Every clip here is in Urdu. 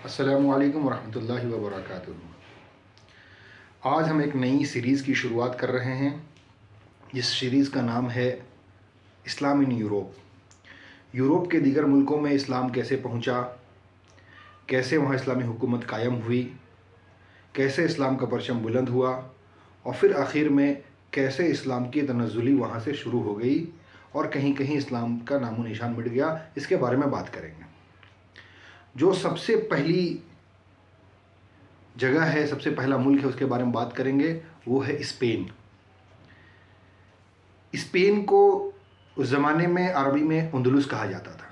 السلام علیکم ورحمۃ اللہ وبرکاتہ۔ آج ہم ایک نئی سیریز کی شروعات کر رہے ہیں جس سیریز کا نام ہے اسلام ان یورپ۔ یورپ کے دیگر ملکوں میں اسلام کیسے پہنچا، کیسے وہاں اسلامی حکومت قائم ہوئی، کیسے اسلام کا پرچم بلند ہوا، اور پھر آخر میں کیسے اسلام کی تنزلی وہاں سے شروع ہو گئی اور کہیں کہیں اسلام کا نام و نشان مٹ گیا، اس کے بارے میں بات کریں گے۔ جو سب سے پہلی جگہ ہے، سب سے پہلا ملک ہے، اس کے بارے میں بات کریں گے، وہ ہے اسپین۔ اسپین کو اس زمانے میں عربی میں اندلس کہا جاتا تھا،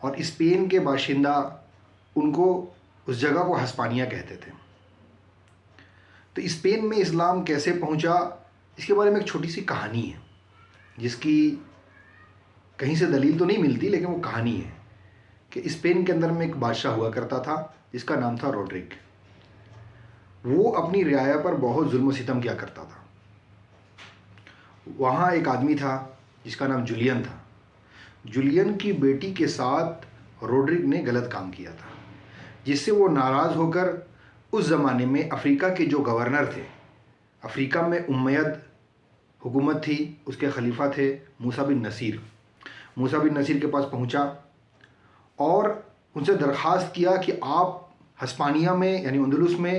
اور اسپین کے باشندہ ان کو اس جگہ کو ہسپانیہ کہتے تھے۔ تو اسپین میں اسلام کیسے پہنچا، اس کے بارے میں ایک چھوٹی سی کہانی ہے جس کی کہیں سے دلیل تو نہیں ملتی، لیکن وہ کہانی ہے کہ اسپین کے اندر میں ایک بادشاہ ہوا کرتا تھا جس کا نام تھا روڈرک۔ وہ اپنی رعایا پر بہت ظلم و ستم کیا کرتا تھا۔ وہاں ایک آدمی تھا جس کا نام جولین تھا۔ جولین کی بیٹی کے ساتھ روڈرک نے غلط کام کیا تھا، جس سے وہ ناراض ہو کر اس زمانے میں افریقہ کے جو گورنر تھے، افریقہ میں امید حکومت تھی، اس کے خلیفہ تھے موسیٰ بن نصیر۔ موسیٰ بن نصیر کے پاس پہنچا اور ان سے درخواست کیا کہ آپ ہسپانیہ میں یعنی اندلس میں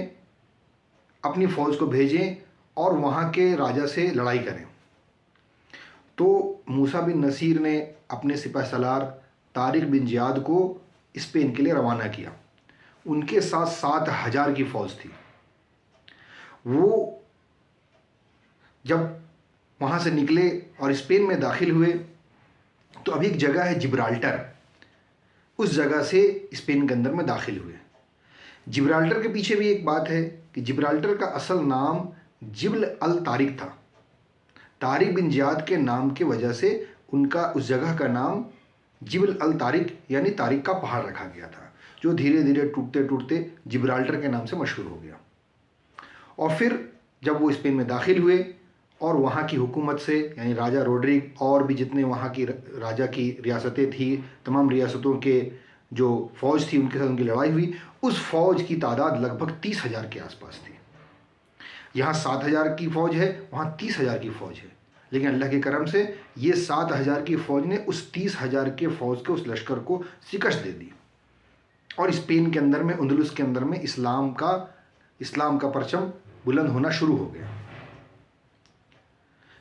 اپنی فوج کو بھیجیں اور وہاں کے راجا سے لڑائی کریں۔ تو موسیٰ بن نصیر نے اپنے سپہ سالار طارق بن زیاد کو اسپین کے لیے روانہ کیا۔ ان کے ساتھ 7,000 کی فوج تھی۔ وہ جب وہاں سے نکلے اور اسپین میں داخل ہوئے تو ابھی ایک جگہ ہے جبرالٹر، اس جگہ سے اسپین کے اندر میں داخل ہوئے۔ جبرالٹر کے پیچھے بھی ایک بات ہے کہ جبرالٹر کا اصل نام جبل الطارق تھا۔ طارق بن زیاد کے نام کی وجہ سے ان کا اس جگہ کا نام جبل الطارق یعنی طارق کا پہاڑ رکھا گیا تھا، جو دھیرے دھیرے ٹوٹتے ٹوٹتے جبرالٹر کے نام سے مشہور ہو گیا۔ اور پھر جب وہ اسپین میں داخل ہوئے اور وہاں کی حکومت سے یعنی راجا روڈرک اور بھی جتنے وہاں کی راجا کی ریاستیں تھیں، تمام ریاستوں کے جو فوج تھی ان کے ساتھ ان کی لڑائی ہوئی۔ اس فوج کی تعداد لگ بھگ 30,000 کے آس پاس تھی۔ یہاں 7,000 کی فوج ہے، وہاں 30,000 کی فوج ہے، لیکن اللہ کے کرم سے یہ 7,000 کی فوج نے اس 30,000 کے فوج کے اس لشکر کو شکست دے دی، اور اسپین کے اندر میں اندلس کے اندر میں اسلام کا پرچم بلند ہونا شروع ہو گیا۔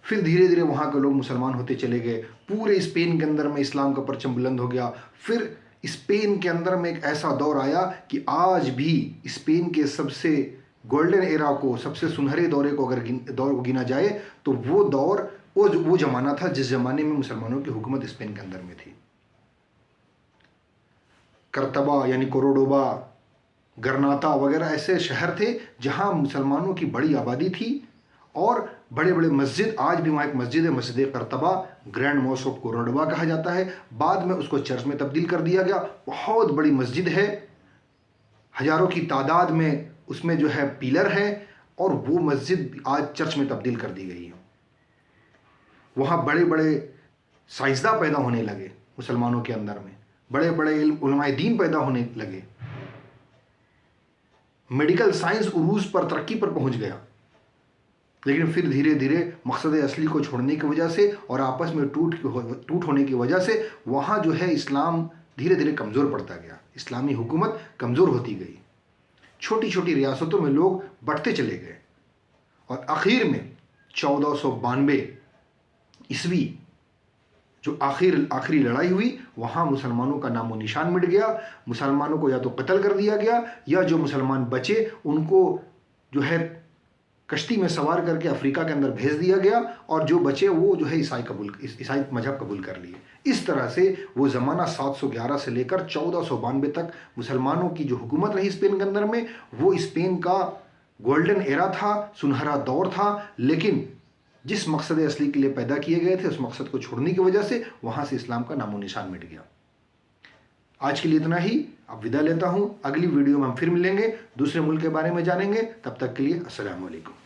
پھر دھیرے دھیرے وہاں کے لوگ مسلمان ہوتے چلے گئے، پورے اسپین کے اندر میں اسلام کا پرچم بلند ہو گیا۔ پھر اسپین کے اندر میں ایک ایسا دور آیا کہ آج بھی اسپین کے سب سے گولڈن ایرا کو، سب سے سنہرے دورے کو اگر دور کو گنا جائے تو وہ دور وہ زمانہ تھا جس زمانے میں مسلمانوں کی حکومت اسپین کے اندر میں تھی۔ کرتبا یعنی کوروڈوبا، گرناتا وغیرہ ایسے شہر تھے جہاں مسلمانوں کی بڑی آبادی تھی، اور بڑے بڑے مسجد، آج بھی وہاں ایک مسجد ہے، مسجد کرتبا، گرینڈ موسک آف کوروڈوبا کہا جاتا ہے۔ بعد میں اس کو چرچ میں تبدیل کر دیا گیا۔ بہت بڑی مسجد ہے، ہزاروں کی تعداد میں اس میں جو ہے پیلر ہے، اور وہ مسجد آج چرچ میں تبدیل کر دی گئی ہے۔ وہاں بڑے بڑے سائنسداں پیدا ہونے لگے مسلمانوں کے اندر میں، بڑے بڑے علماء دین پیدا ہونے لگے، میڈیکل سائنس عروج پر، ترقی پر پہنچ گیا۔ لیکن پھر دھیرے دھیرے مقصد اصلی کو چھوڑنے کی وجہ سے اور آپس میں ٹوٹ ہونے کی وجہ سے وہاں جو ہے اسلام دھیرے دھیرے کمزور پڑتا گیا، اسلامی حکومت کمزور ہوتی گئی، چھوٹی چھوٹی ریاستوں میں لوگ بٹتے چلے گئے، اور آخر میں 1492 عیسوی جو آخری لڑائی ہوئی، وہاں مسلمانوں کا نام و نشان مٹ گیا۔ مسلمانوں کو یا تو قتل کر دیا گیا، یا جو مسلمان بچے ان کو جو ہے کشتی میں سوار کر کے افریقہ کے اندر بھیج دیا گیا، اور جو بچے وہ جو ہے عیسائی مذہب قبول کر لیے۔ اس طرح سے وہ زمانہ 711 سے لے کر 1492 تک مسلمانوں کی جو حکومت رہی اسپین کے اندر میں، وہ اسپین کا گولڈن ایرا تھا، سنہرا دور تھا۔ لیکن جس مقصد اصلی کے لیے پیدا کیے گئے تھے، اس مقصد کو چھوڑنے کی وجہ سے وہاں سے اسلام کا نام و نشان مٹ گیا۔ آج کے لیے اتنا ہی، اب ودا لیتا ہوں۔ اگلی ویڈیو میں ہم پھر ملیں گے، دوسرے ملک کے بارے میں جانیں گے۔ تب تک کے لیے السلام علیکم۔